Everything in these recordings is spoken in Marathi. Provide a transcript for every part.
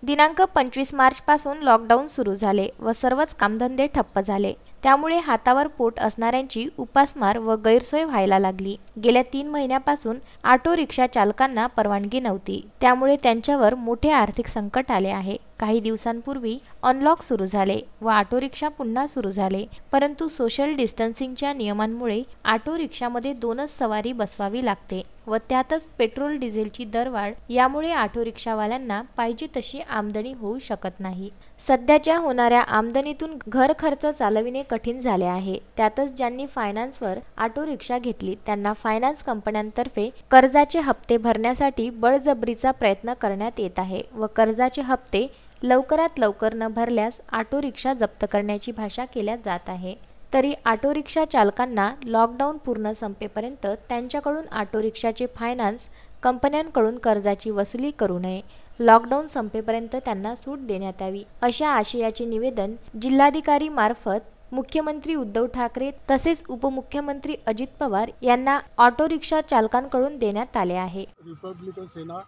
दिनांक 25 मार्चपासून लॉकडाऊन सुरू झाले व सर्वच कामधंदे ठप्प झाले। त्यामुळे हातावर पोट असणाऱ्यांची उपासमार व गैरसोय व्हायला लागली। गेल्या 3 महिन्यापासून ऑटो रिक्षा चालकांना परवानगी नव्हती, त्यामुळे त्यांच्यावर मोठे आर्थिक संकट आले आहे। काही दिवसांपूर्वी अनलॉक सुरू झाले व ऑटो रिक्षा पुन्हा सुरू झाले, परंतु सोशल डिस्टन्सिंगच्या नियमांमुळे ऑटो रिक्षामध्ये 2च सवारी बसवावी लागते व त्यातच पेट्रोल डिझेलची दरवाढ यामुळे ऑटो रिक्षावाल्यांना पाहिजे तशी आमदनी होऊ शकत नाही। सध्याच्या होणाऱ्या आमदनीतून घर खर्च चालविणे कठीण झाले आहे। त्यातच ज्यांनी फायनान्सवर ऑटो रिक्षा घेतली त्यांना फायनान्स कंपन्यांतर्फे कर्जाचे हप्ते भरण्यासाठी बळजबरीचा प्रयत्न करण्यात येत आहे व कर्जाचे हप्ते लवकरात लवकर न भरल्यास ऑटो रिक्षा जप्त करण्याची भाषा केल्या जात आहे। तरी ऑटो रिक्षा चालकांना लॉकडाऊन पूर्ण संपेपर्यंत त्यांच्याकडून ऑटो रिक्षाचे फायनान्स कंपन्यांकडून कर्जाची वसुली करू नये, लॉकडाऊन संपेपर्यंत त्यांना सूट देण्यात यावी, अशा आशयाचे निवेदन जिल्हाधिकारी मार्फत मुख्यमंत्री उद्धव ठाकरे तसेच उपमुख्यमंत्री अजित पवार यांना ऑटो रिक्षा चालकांकडून देण्यात आले आहे। रिपब्लिकन सेना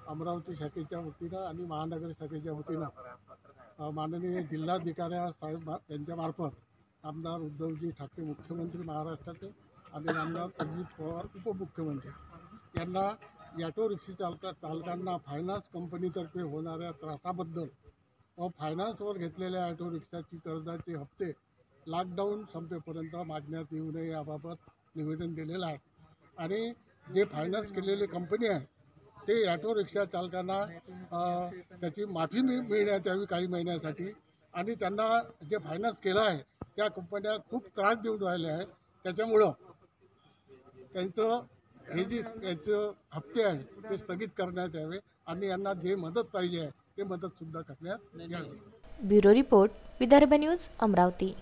अमरावती शाखेच्या वतीनं आणि महानगर शाखेच्या वतीनं माननीय जिल्हाधिकारी साहेब यांच्या मार्फत आमदार उद्धवजी ठाकरे मुख्यमंत्री महाराष्ट्राचे आणि आमदार अजित पवार उपमुख्यमंत्री यांना ऑटो रिक्षा चालकांना फायनान्स कंपनीतर्फे होणाऱ्या त्रासाबद्दल व फायनान्सवर घेतलेल्या ऑटो रिक्षाची कर्जाचे हप्ते लॉकडाऊन संपेपर्यंत मागण्यात येऊ नये याबाबत निवेदन दिलेलं आहे। आणि जे फायनान्स केलेले कंपनी आहे ते ऑटो रिक्षा चालकांना त्याची माफी मिळण्यात यावी काही महिन्यासाठी, आणि त्यांना जे फायनान्स केलं आहे त्या कंपन्या खूप त्रास देऊन राहिल्या आहेत, त्याच्यामुळं त्यांचं हे जे याचं हप्ते आहे ते स्थगित करण्यात यावे आणि यांना जे मदत पाहिजे आहे ते मदतसुद्धा करण्यात यावी। Bureau report, Vidarbha news, Amravati.